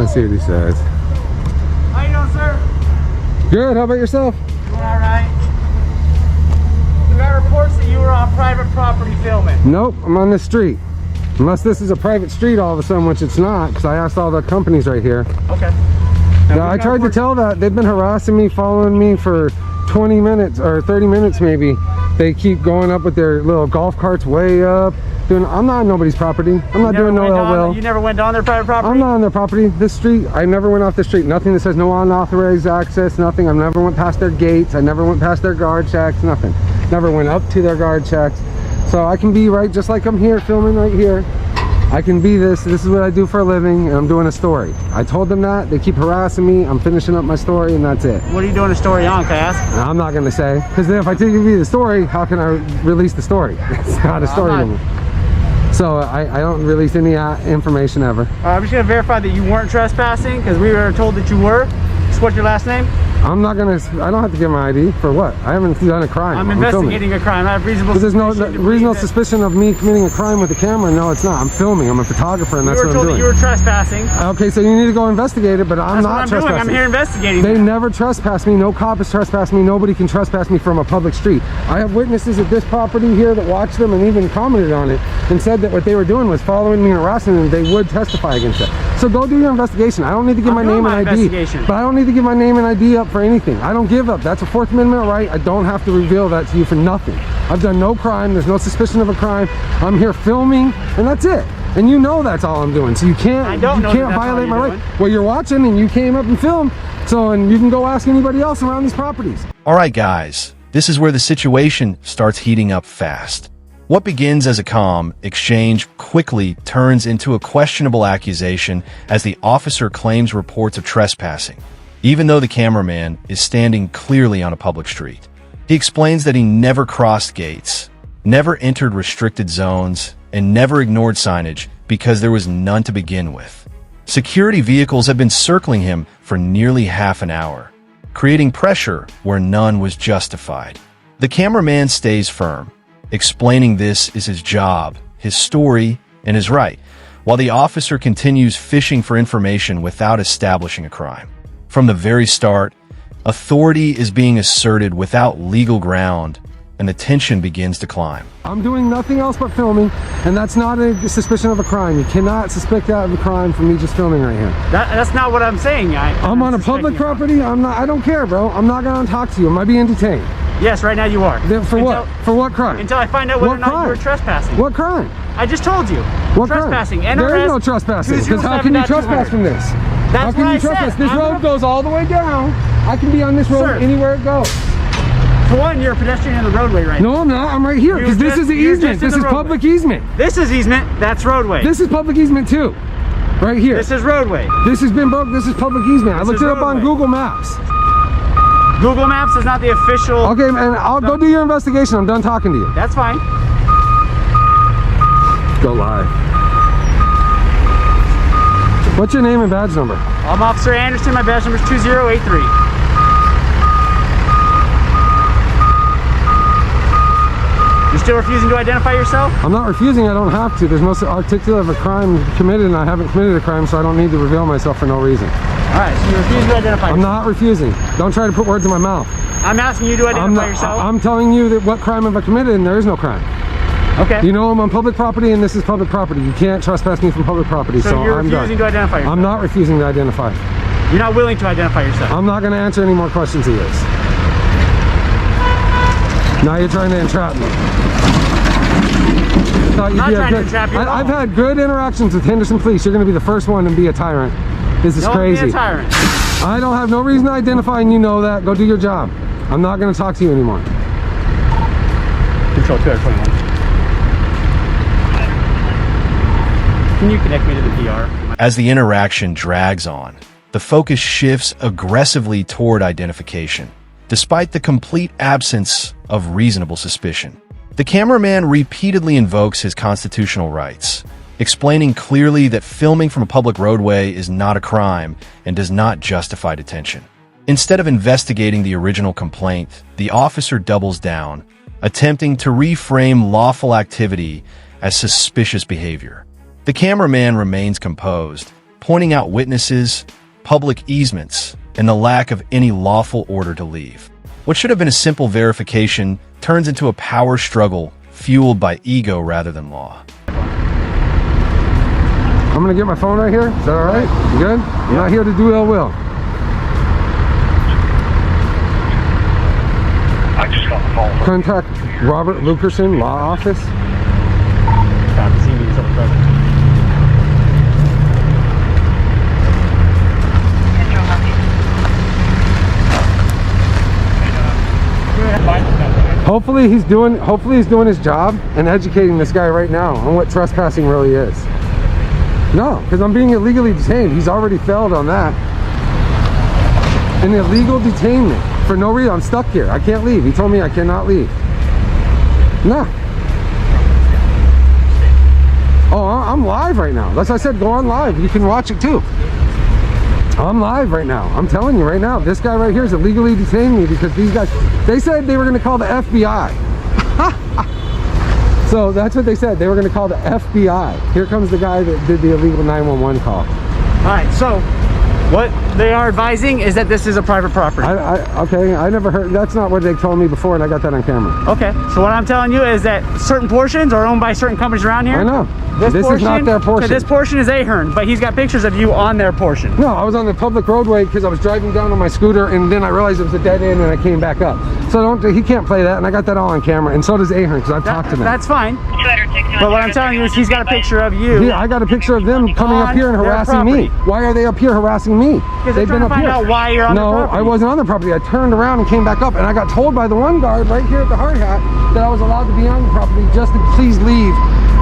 Let's see what he says. How you doing, sir? Good, how about yourself? Doing all right. We got reports that you were on private property filming. Nope, I'm on the street. Unless this is a private street all of a sudden, which it's not, because I asked all the companies right here. Okay. Yeah, I tried to tell that. They've been harassing me, following me for 20 minutes or 30 minutes maybe. They keep going up with their little golf carts way up. I'm not on nobody's property. I'm not doing no ill will. You never went on their private property? I'm not on their property. This street, I never went off the street. Nothing that says no unauthorized access, nothing. I never went past their gates. I never went past their guard shacks, nothing. Never went up to their guard shacks. So I can be right, just like I'm here filming right here. I can be this is what I do for a living, and I'm doing a story. I told them that. They keep harassing me. I'm finishing up my story, and that's it. What are you doing a story on, can I ask? I'm not going to say, because then if I tell you the story, how can I release the story? It's not a story anymore. So I don't release any information ever. I'm just going to verify that you weren't trespassing, because we were told that you were. So what's your last name? I'm not going to, I don't have to give my ID for what? I haven't done a crime. I'm investigating a crime. I have reasonable suspicion. There's no reasonable suspicion of me committing a crime with a camera. No, it's not. I'm filming. I'm a photographer, and that's what I'm doing. You were told that you were trespassing. Okay, so you need to go investigate it, but I'm not trespassing. I'm here investigating. They never trespass me. No cop has trespassed me. Nobody can trespass me from a public street. I have witnesses at this property here that watched them and even commented on it and said that what they were doing was following me and harassing them. They would testify against it. So go do your investigation. I don't need to give my name and ID. But I don't need to give my name and ID up for anything. I don't give up. That's a Fourth Amendment right. I don't have to reveal that to you for nothing. I've done no crime. There's no suspicion of a crime. I'm here filming, and that's it. And you know that's all I'm doing. So you can't violate my right. Well, you're watching, and you came up and filmed. So, and you can go ask anybody else around these properties. All right, guys. This is where the situation starts heating up fast. What begins as a calm exchange quickly turns into a questionable accusation as the officer claims reports of trespassing, even though the cameraman is standing clearly on a public street. He explains that he never crossed gates, never entered restricted zones, and never ignored signage because there was none to begin with. Security vehicles have been circling him for nearly half an hour, creating pressure where none was justified. The cameraman stays firm, explaining this is his job, his story, and his right, while the officer continues fishing for information without establishing a crime. From the very start, authority is being asserted without legal ground, and the tension begins to climb. I'm doing nothing else but filming, and that's not a suspicion of a crime. You cannot suspect that of a crime for me just filming right here. That's not what I'm saying. I'm on a public property. I don't care, bro. I'm not going to talk to you. Am I being detained? Yes, right now you are. For what? For what crime? Until I find out whether or not you were trespassing. What crime? I just told you. What trespassing. Crime? There is no trespassing. Because how can you trespass from this? That's what I said. This road goes all the way down. I can be on this road anywhere it goes. For one, you're a pedestrian in the roadway right now. No, I'm not. I'm right here because this is the easement. This is public easement. This is easement. That's roadway. This is public easement too. Right here. This is roadway. This has been broke. This is public easement. I looked it up on Google Maps. Google Maps is not the official. Okay, man. I'll go do your investigation. I'm done talking to you. That's fine. Go live. What's your name and badge number? I'm Officer Anderson. My badge number is 2083. You're still refusing to identify yourself? I'm not refusing. I don't have to. There's no articulate of a crime committed, and I haven't committed a crime, so I don't need to reveal myself for no reason. All right, so you refuse to identify yourself? I'm not refusing. Don't try to put words in my mouth. I'm asking you to identify yourself. I'm telling you that what crime have I committed, and there is no crime. Okay. You know I'm on public property, and this is public property. You can't trespass me from public property, so you're I'm done. refusing to identify yourself? I'm not refusing to identify. You're not willing to identify yourself? I'm not going to answer any more questions of yours. Now you're trying to entrap me. I've had good interactions with Henderson Police. You're going to be the first one to be a tyrant. This is crazy. Be a tyrant. I don't have no reason to identify, and you know that. Go do your job. I'm not going to talk to you anymore. Control 221. Can you connect me to the PR? As the interaction drags on, the focus shifts aggressively toward identification, despite the complete absence of reasonable suspicion. The cameraman repeatedly invokes his constitutional rights, explaining clearly that filming from a public roadway is not a crime and does not justify detention. Instead of investigating the original complaint, the officer doubles down, attempting to reframe lawful activity as suspicious behavior. The cameraman remains composed, pointing out witnesses, public easements, and the lack of any lawful order to leave. What should have been a simple verification turns into a power struggle fueled by ego rather than law. I'm gonna get my phone right here. Is that all right? You good? I'm not here to do ill will. I just got the phone. Contact Robert Lukerson, law office. Hopefully he's doing his job and educating this guy right now on what trespassing really is. No, because I'm being illegally detained. He's already failed on that. An illegal detainment for no reason. I'm stuck here. I can't leave. He told me I cannot leave. No. Oh, I'm live right now. That's why I said go on live. You can watch it too. I'm live right now. I'm telling you right now, this guy right here is illegally detaining me because these guys, they said they were going to call the FBI. So that's what they said. They were going to call the FBI. Here comes the guy that did the illegal 911 call. All right, so what they are advising is that this is a private property. Okay, I never heard, that's not what they told me before, and I got that on camera. Okay, so what I'm telling you is that certain portions are owned by certain companies around here. I know. This is not their portion. So this portion is Ahern, but he's got pictures of you on their portion. No, I was on the public roadway because I was driving down on my scooter, and then I realized it was a dead end, and I came back up. So he can't play that, and I got that all on camera, and so does Ahern because I've talked to them. That's fine. But what I'm telling you is he's got a picture of you. Yeah, I got a picture of them coming up here and harassing me. Why are they up here harassing me? Because they've been up here. Out why you're on the property. No, I wasn't on the property. I turned around and came back up, and I got told by the one guard right here at the hard hat that I was allowed to be on the property just to please leave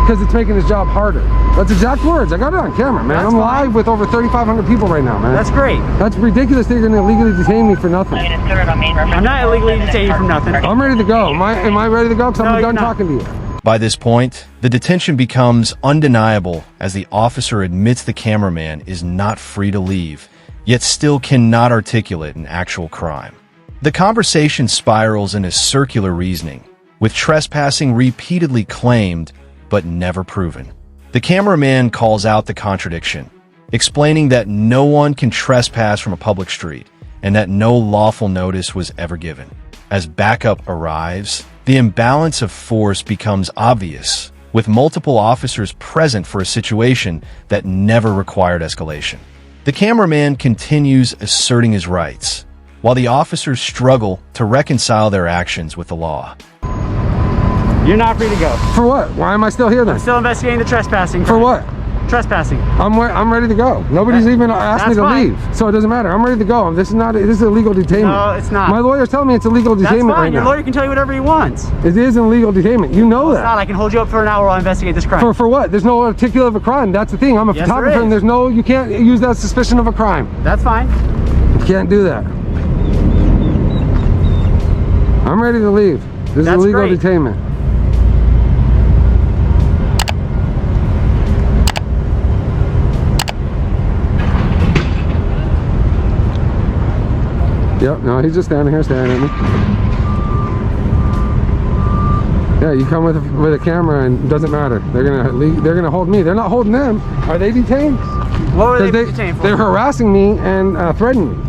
because it's making his job harder. That's exact words. I got it on camera, man. I'm live with over 3,500 people right now, man. That's great. That's ridiculous that you're going to illegally detain me for nothing. I'm not illegally detaining you from nothing. I'm ready to go. Am I ready to go? Because I'm done talking to you. By this point, the detention becomes undeniable as the officer admits the cameraman is not free to leave, yet still cannot articulate an actual crime. The conversation spirals into circular reasoning, with trespassing repeatedly claimed but never proven. The cameraman calls out the contradiction, explaining that no one can trespass from a public street and that no lawful notice was ever given. As backup arrives, the imbalance of force becomes obvious, with multiple officers present for a situation that never required escalation. The cameraman continues asserting his rights, while the officers struggle to reconcile their actions with the law. You're not free to go. For what? Why am I still here then? I'm still investigating the trespassing. For what? Trespassing. I'm ready to go. Nobody's even asked me to leave, so it doesn't matter. I'm ready to go. This is illegal detainment. No, it's not. My lawyer's telling me it's illegal detainment. That's fine. Right Your now. lawyer can tell you whatever he wants. It is an illegal detainment. You know that. It's not. I can hold you up for an hour while I investigate this crime. For what? There's no articulate of a crime. That's the thing. I'm a photographer, and there's no. You can't use that suspicion of a crime. That's fine. You can't do that. I'm ready to leave. This is illegal detainment. Yep, no, he's just standing here staring at me. Yeah, you come with a camera and it doesn't matter. They're gonna hold me. They're not holding them. Are they detained? What were they detained for? They're harassing me and threatening me.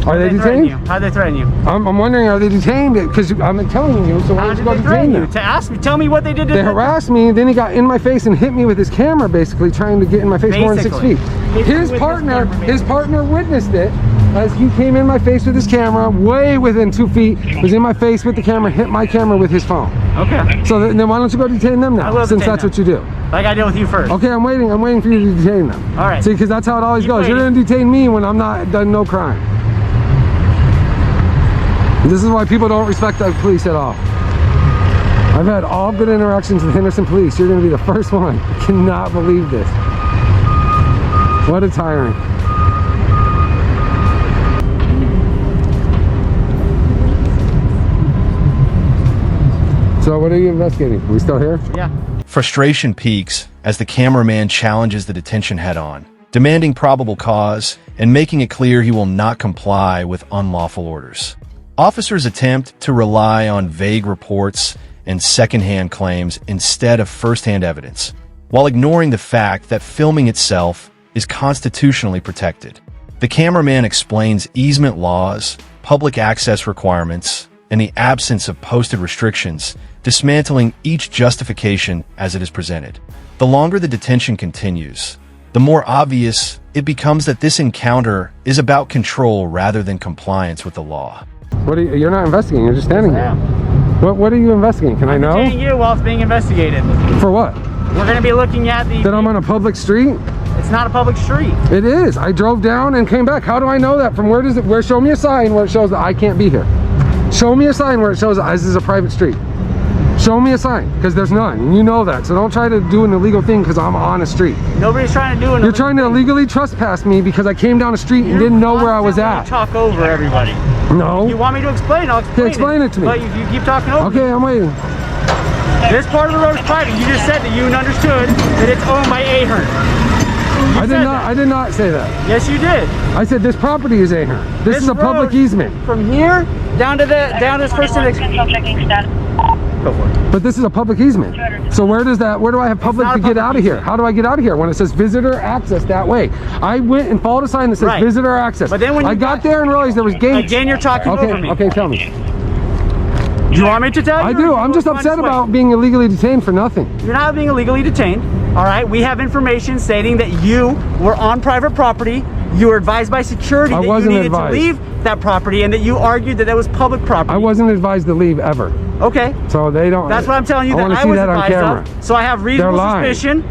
Are they detained? How'd they threaten you? I'm wondering, are they detained? Because I'm telling you, so why don't you go detain them? To ask me, tell me what they did to They harassed me, then he got in my face and hit me with his camera, basically trying to get in my face more than 6 feet. His partner witnessed it as he came in my face with his camera, way within 2 feet, was in my face with the camera, hit my camera with his phone. Okay. So then why don't you go detain them now, since that's what you do? Like I did with you first. Okay, I'm waiting for you to detain them. All right. See, because that's how it always goes. You're gonna detain me when I'm not done no crime. This is why people don't respect the police at all. I've had all good interactions with Henderson police. You're gonna be the first one. I cannot believe this. What a tyrant. So what are you investigating? Are we still here? Yeah. Frustration peaks as the cameraman challenges the detention head-on, demanding probable cause and making it clear he will not comply with unlawful orders. Officers attempt to rely on vague reports and secondhand claims instead of first-hand evidence, while ignoring the fact that filming itself is constitutionally protected. The cameraman explains easement laws, public access requirements, and the absence of posted restrictions, dismantling each justification as it is presented. The longer the detention continues, the more obvious it becomes that this encounter is about control rather than compliance with the law. What are you, you're not investigating, you're just standing there. What are you investigating? Can I know? I'm detaining you while it's being investigated. For what? We're going to be looking at the... That I'm on a public street? It's not a public street. It is. I drove down and came back. How do I know that? From where does it, show me a sign where it shows that I can't be here. Show me a sign where it shows that this is a private street. Show me a sign, because there's none. You know that. So don't try to do an illegal thing because I'm on a street. Nobody's trying to do an You're trying to illegally trespass me because I came down a street and didn't know where I was at. Talk over everybody. No. You want me to explain? I'll explain. Okay, explain it to me. But you keep talking over me. Okay, I'm waiting. This part of the road is private. You just said that you understood that it's owned by Ahern. I did not say that. Yes, you did. I said this property is Ahern. This is a public road, easement. From here down to this First Amendment. Go for it. But this is a public easement. So where do I have public to get out of here? How do I get out of here when it says visitor access that way? I went and followed a sign that says visitor access. But then when I got there and realized there was gates. Again, you're talking over me. Okay, tell me. Do you want me to tell you? I do. I'm just upset about being illegally detained for nothing. You're not being illegally detained. All right. We have information stating that you were on private property. You were advised by security that you needed to leave that property, and that you argued that that was public property. I wasn't advised to leave ever. Okay. So they don't. That's what I'm telling you. I want to see that on camera. So I have reasonable suspicion.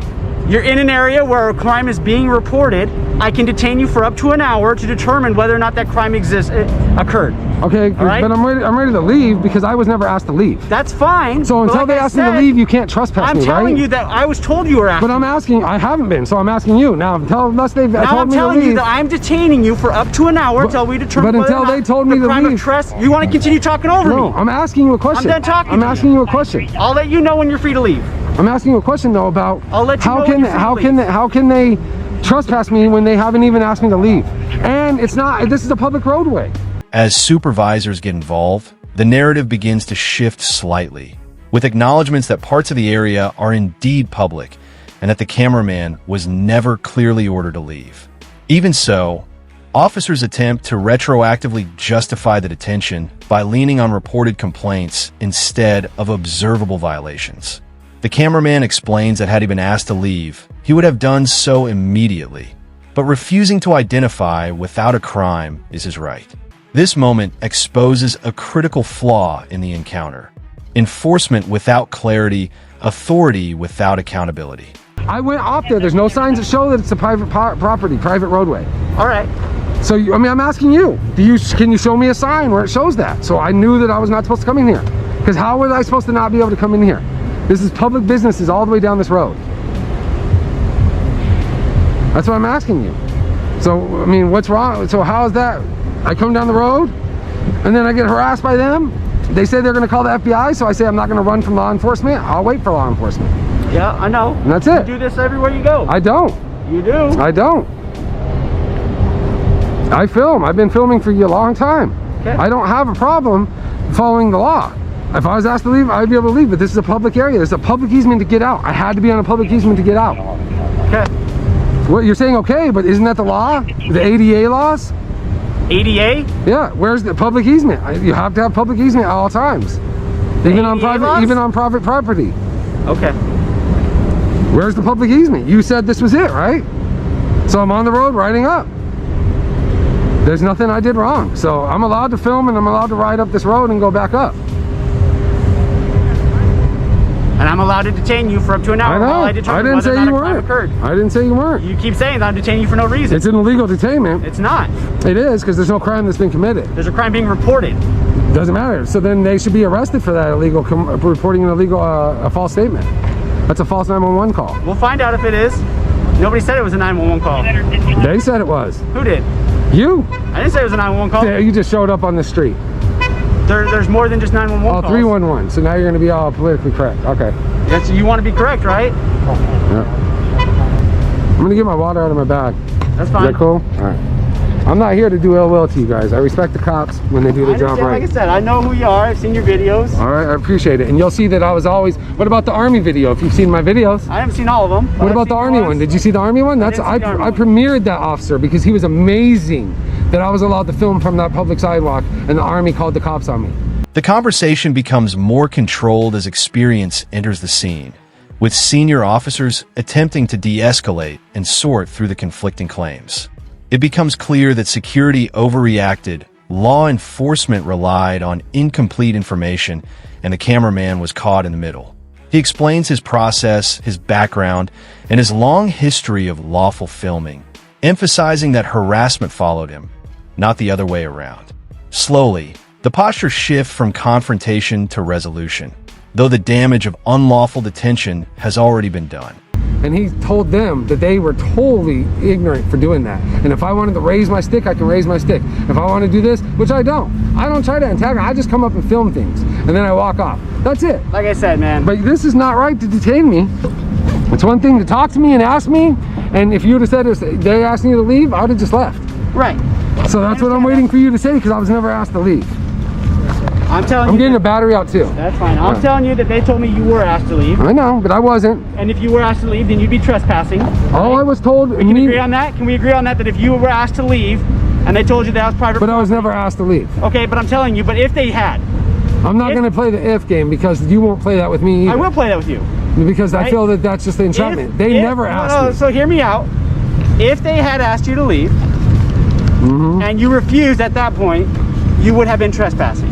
You're in an area where a crime is being reported. I can detain you for up to an hour to determine whether or not that crime occurred. Okay, but I'm ready to leave because I was never asked to leave. That's fine. So until they ask me to leave, you can't trespass me, right? I'm telling you that I was told you were asking. But I'm asking, I haven't been, so I'm asking you. Now, unless they've told me to leave. Now I'm telling you that I'm detaining you for up to an hour until we determine whether or not they told me to leave. You want to continue talking over me? No, I'm asking you a question. I'm done talking. I'm asking you a question. I'll let you know when you're free to leave. I'm asking you a question though about how can they trespass me when they haven't even asked me to leave? And this is a public roadway. As supervisors get involved, the narrative begins to shift slightly, with acknowledgments that parts of the area are indeed public and that the cameraman was never clearly ordered to leave. Even so, officers attempt to retroactively justify the detention by leaning on reported complaints instead of observable violations. The cameraman explains that had he been asked to leave, he would have done so immediately, but refusing to identify without a crime is his right. This moment exposes a critical flaw in the encounter: enforcement without clarity, authority without accountability. I went off there. There's no signs that show that it's a private property, private roadway. All right. So, I'm asking you, can you show me a sign where it shows that? So I knew that I was not supposed to come in here. Because how was I supposed to not be able to come in here? This is public businesses all the way down this road. That's what I'm asking you. So, what's wrong? So how is that? I come down the road and then I get harassed by them. They say they're going to call the FBI, so I say I'm not going to run from law enforcement. I'll wait for law enforcement. Yeah, I know. And that's it. You do this everywhere you go. I don't. You do. I don't. I film. I've been filming for you a long time. Okay. I don't have a problem following the law. If I was asked to leave, I'd be able to leave, but this is a public area. There's a public easement to get out. I had to be on a public easement to get out. Okay. What you're saying, okay, but isn't that the law? The ADA laws? ADA? Yeah, where's the public easement? You have to have public easement at all times. Even on private property. Okay. Where's the public easement? You said this was it, right? So I'm on the road riding up. There's nothing I did wrong. So I'm allowed to film and I'm allowed to ride up this road and go back up. And I'm allowed to detain you for up to an hour while I determine whether or not a crime occurred. I didn't say you weren't. You keep saying that I'm detaining you for no reason. It's an illegal detainment. It's not. It is, because there's no crime that's been committed. There's a crime being reported. Doesn't matter. So then they should be arrested for that illegal reporting an illegal a false statement. That's a false 911 call. We'll find out if it is. Nobody said it was a 911 call. They said it was. Who did? You. I didn't say it was a 911 call. Yeah, you just showed up on the street. There's more than just 911 calls. 311. So now you're going to be all politically correct. Okay. You want to be correct, right? Yeah. I'm going to get my water out of my bag. That's fine. Is that cool? All right. I'm not here to do ill will to you guys. I respect the cops when they do their job right. Like I said, I know who you are. I've seen your videos. All right, I appreciate it. And you'll see that I was always... What about the Army video? If you've seen my videos. I haven't seen all of them. What about the Army one? Did you see the Army one? I premiered that officer because he was amazing that I was allowed to film from that public sidewalk and the Army called the cops on me. The conversation becomes more controlled as experience enters the scene, with senior officers attempting to de-escalate and sort through the conflicting claims. It becomes clear that security overreacted, law enforcement relied on incomplete information, and the cameraman was caught in the middle. He explains his process, his background, and his long history of lawful filming, emphasizing that harassment followed him, not the other way around. Slowly, the posture shifts from confrontation to resolution, though the damage of unlawful detention has already been done. And he told them that they were totally ignorant for doing that. And if I wanted to raise my stick, I can raise my stick. If I want to do this, which I don't try to attack. I just come up and film things, and then I walk off. That's it. Like I said, man. But this is not right to detain me. It's one thing to talk to me and ask me, and if you would have said they asked me to leave, I would have just left. Right. So that's what I'm waiting for you to say, because I was never asked to leave. I'm telling you. I'm getting a battery out too. That's fine. I'm telling you that they told me you were asked to leave. I know, but I wasn't. And if you were asked to leave, then you'd be trespassing. All I was told... We can agree on that? Can we agree on that, that if you were asked to leave, and they told you that was private property? But I was never asked to leave. Okay, but I'm telling you, but if they had... I'm not going to play the if game, because you won't play that with me either. I will play that with you. Because I feel that that's just the entrapment. They never asked me. So hear me out. If they had asked you to leave, and you refused at that point, you would have been trespassing.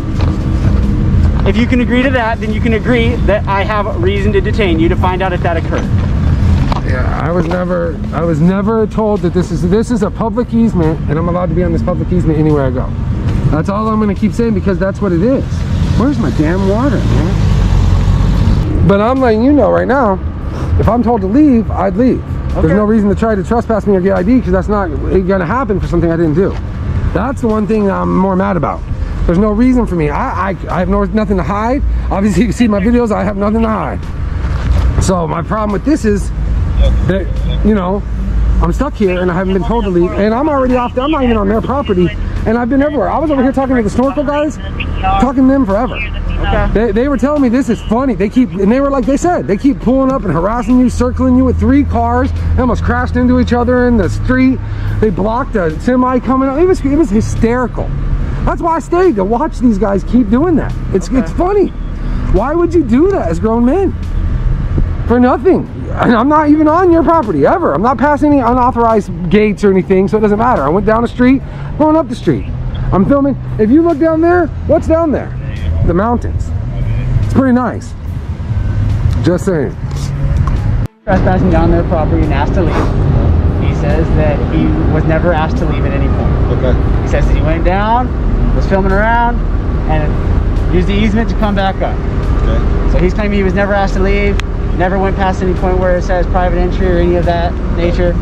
If you can agree to that, then you can agree that I have a reason to detain you to find out if that occurred. Yeah, I was never told that this is a public easement, and I'm allowed to be on this public easement anywhere I go. That's all I'm going to keep saying, because that's what it is. Where's my damn water, man? But I'm letting you know right now, if I'm told to leave, I'd leave. Okay. There's no reason to try to trespass me or get ID, because that's not going to happen for something I didn't do. That's the one thing that I'm more mad about. There's no reason for me. I have nothing to hide. Obviously, you see my videos, I have nothing to hide. So my problem with this is that, you know, I'm stuck here and I haven't been told to leave, and I'm already off there. I'm not even on their property, and I've been everywhere. I was over here talking to the snorkel guys, talking to them forever. Okay. They were telling me this is funny. They keep pulling up and harassing you, circling you with 3 cars. They almost crashed into each other in the street. They blocked a semi coming up. It was hysterical. That's why I stayed, to watch these guys keep doing that. It's funny. Why would you do that as grown men? For nothing. And I'm not even on your property, ever. I'm not passing any unauthorized gates or anything, so it doesn't matter. I went down the street, going up the street. I'm filming. If you look down there, what's down there? The mountains. It's pretty nice. Just saying. Trespassing down their property and asked to leave. He says that he was never asked to leave at any point. Okay. He says that he went down, was filming around, and used the easement to come back up. Okay. So he's claiming he was never asked to leave, never went past any point where it says private entry or any of that nature.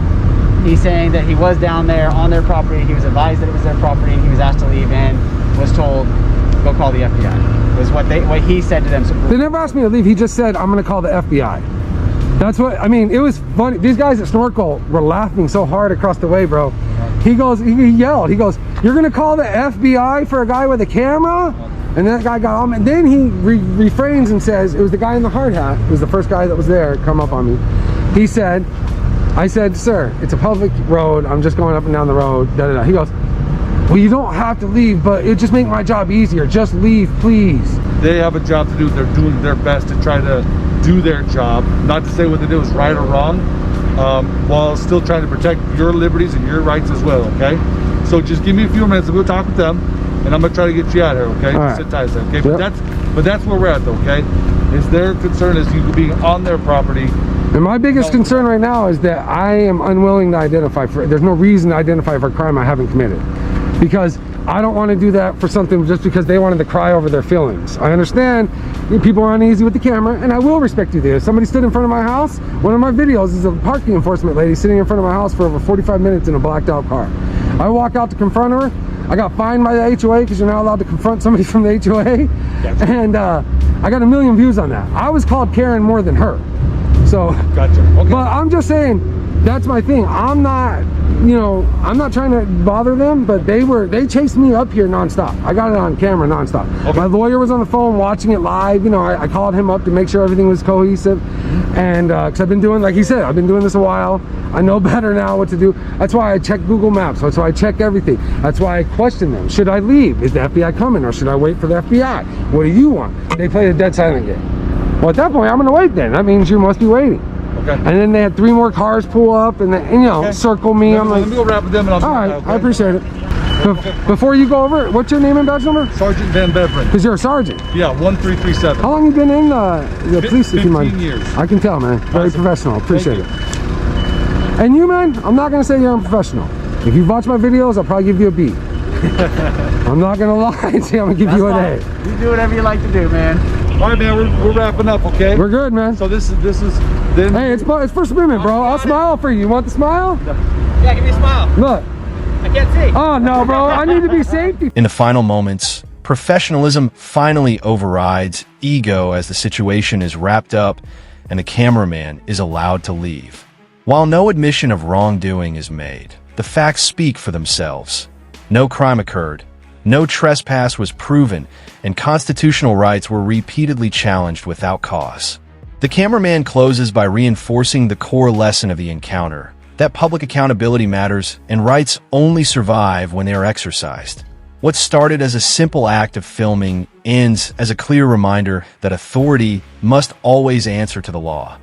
He's saying that he was down there on their property, he was advised that it was their property, and he was asked to leave and was told, go call the FBI. Was what he said to them. So they never asked me to leave, he just said, I'm gonna call the FBI. That's what, I mean, it was funny. These guys at Snorkel were laughing so hard across the way, bro. He yelled, he goes, you're gonna call the FBI for a guy with a camera? And that guy got on, and then he refrains and says, it was the guy in the hard hat, it was the first guy that was there, come up on me. He said, I said, sir, it's a public road, I'm just going up and down the road, da da da. He goes, well, you don't have to leave, but it just make my job easier, just leave, please. They have a job to do, they're doing their best to try to do their job, not to say whether it was right or wrong, while still trying to protect your liberties and your rights as well, okay? So just give me a few minutes to go talk with them, and I'm gonna try to get you out of here, okay? All right. Sit tight, okay? Yep. But that's where we're at, though, okay? Is their concern is you being on their property. And my biggest concern right now is that I am unwilling to identify for, there's no reason to identify for a crime I haven't committed. Because I don't want to do that for something just because they wanted to cry over their feelings. I understand people are uneasy with the camera, and I will respect you there. Somebody stood in front of my house. One of my videos is a parking enforcement lady sitting in front of my house for over 45 minutes in a blacked out car. I walk out to confront her. I got fined by the HOA because you're not allowed to confront somebody from the HOA. Gotcha. And I got 1 million views on that. I was called Karen more than her. So, gotcha. Okay. But I'm just saying, that's my thing. I'm not, I'm not trying to bother them, but they chased me up here nonstop. I got it on camera nonstop. Okay. My lawyer was on the phone watching it live. I called him up to make sure everything was cohesive. And because I've been doing, like he said, I've been doing this a while. I know better now what to do. That's why I check Google Maps. That's why I check everything. That's why I question them. Should I leave? Is the FBI coming, or should I wait for the FBI? What do you want? They played a dead silent game. Well, at that point, I'm gonna wait then. That means you must be waiting. Okay. And then they had 3 more cars pull up and, Okay. circle me. I'm like, let me go wrap with them and I'll all right, okay? I appreciate it. Before you go over, what's your name and badge number? Sergeant Van Beveren. Because you're a sergeant. Yeah, 1337. How long you been in the police, if you mind? 15 years. I can tell, man. Very Awesome. professional. Appreciate it. Thank And you, man, I'm not going to say you're unprofessional. If you watch my videos, I'll probably give you a B. I'm not going to lie and say I'm going to give you an A. You do whatever you like to do, man. All right, man, we're wrapping up, okay? We're good, man. So this is then. Hey, it's First Amendment, bro. I'll smile for you. You want the smile? Yeah, give me a smile. Look. I can't see. Oh, no, bro. I need to be safety. In the final moments, professionalism finally overrides ego as the situation is wrapped up and the cameraman is allowed to leave. While no admission of wrongdoing is made, the facts speak for themselves. No crime occurred, no trespass was proven, and constitutional rights were repeatedly challenged without cause. The cameraman closes by reinforcing the core lesson of the encounter, that public accountability matters and rights only survive when they are exercised. What started as a simple act of filming ends as a clear reminder that authority must always answer to the law.